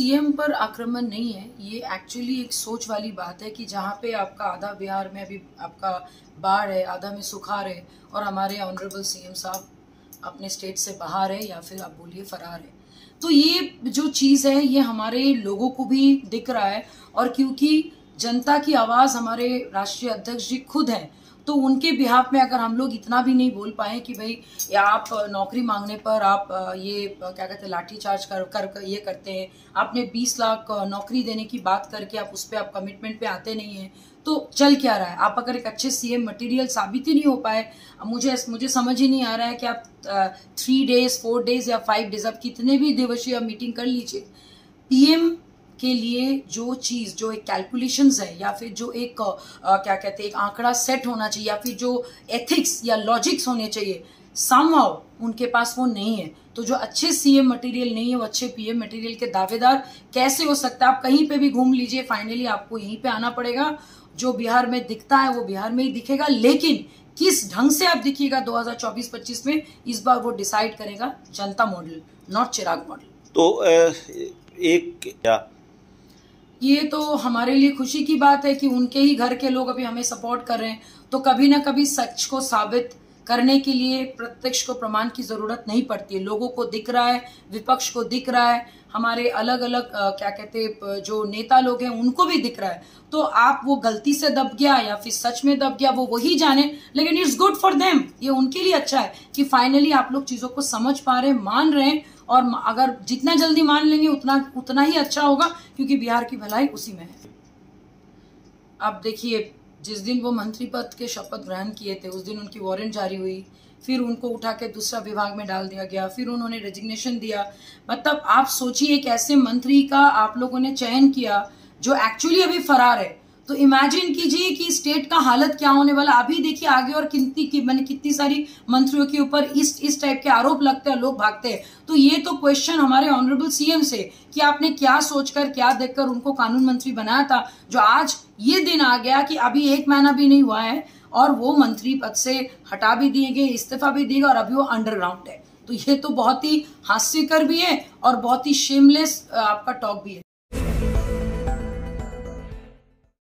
CM पर आक्रमण नहीं है, ये एक्चुअली एक सोच वाली बात है कि जहाँ पे आपका आधा बिहार में अभी आपका बाढ़ है, आधा में सुखाड़ है और हमारे ऑनरेबल सीएम साहब अपने स्टेट से बाहर है या फिर आप बोलिए फरार है। तो ये जो चीज़ है ये हमारे लोगों को भी दिख रहा है और क्योंकि जनता की आवाज़ हमारे राष्ट्रीय अध्यक्ष जी खुद हैं, तो उनके बिहाफ में अगर हम लोग इतना भी नहीं बोल पाए कि भाई या आप नौकरी मांगने पर आप ये क्या कहते हैं लाठीचार्ज कर ये करते हैं, आपने 20 लाख नौकरी देने की बात करके आप उस पर आप कमिटमेंट पे आते नहीं हैं, तो चल क्या रहा है? आप अगर एक अच्छे सीएम मटेरियल साबित ही नहीं हो पाए, मुझे समझ ही नहीं आ रहा है कि आप 3 डेज 4 डेज या 5 डेज आप कितने भी दिवसीय मीटिंग कर लीजिए, पीएम के लिए जो चीज़ जो एक कैलकुलेशंस है या फिर जो एक क्या कहते हैं एक आंकड़ा सेट होना चाहिए या फिर जो एथिक्स या लॉजिक्स होने चाहिए, समहाउ उनके पास वो नहीं है। तो जो अच्छे सीएम मटेरियल नहीं है वो अच्छे पीएम मटेरियल के दावेदार कैसे हो सकता है? आप कहीं पे भी घूम लीजिए, फाइनली आपको यहीं पे आना पड़ेगा। जो बिहार में दिखता है वो बिहार में ही दिखेगा, लेकिन किस ढंग से आप दिखिएगा 2024-25 में, इस बार वो डिसाइड करेगा जनता मॉडल, नॉट चिराग मॉडल। तो एक क्या ये तो हमारे लिए खुशी की बात है कि उनके ही घर के लोग अभी हमें सपोर्ट कर रहे हैं, तो कभी ना कभी सच को साबित करने के लिए प्रत्यक्ष को प्रमाण की जरूरत नहीं पड़ती है। लोगों को दिख रहा है, विपक्ष को दिख रहा है, हमारे अलग अलग क्या कहते जो नेता लोग हैं उनको भी दिख रहा है। तो आप वो गलती से दब गया या फिर सच में दब गया वो वही जाने, लेकिन इट्स गुड फॉर देम, ये उनके लिए अच्छा है कि फाइनली आप लोग चीजों को समझ पा रहे हैं, मान रहे हैं, और अगर जितना जल्दी मान लेंगे उतना ही अच्छा होगा, क्योंकि बिहार की भलाई उसी में है। आप देखिए, जिस दिन वो मंत्री पद के शपथ ग्रहण किए थे उस दिन उनकी वारंट जारी हुई, फिर उनको उठा के दूसरा विभाग में डाल दिया गया, फिर उन्होंने रेजिग्नेशन दिया। मतलब आप सोचिए एक ऐसे मंत्री का आप लोगों ने चयन किया जो एक्चुअली अभी फरार है। तो इमेजिन कीजिए कि स्टेट का हालत क्या होने वाला। अभी देखिए आगे और कितनी सारी मंत्रियों के ऊपर इस टाइप के आरोप लगते हैं, लोग भागते हैं। तो ये तो क्वेश्चन हमारे ऑनरेबल सीएम से कि आपने क्या सोचकर क्या देखकर उनको कानून मंत्री बनाया था, जो आज ये दिन आ गया कि अभी 1 महीना भी नहीं हुआ है और वो मंत्री पद से हटा भी दिए गए, इस्तीफा भी दिए गए और अभी वो अंडरग्राउंड है। तो ये तो बहुत ही हास्यकर भी है और बहुत ही शेमलेस आपका टॉक भी है।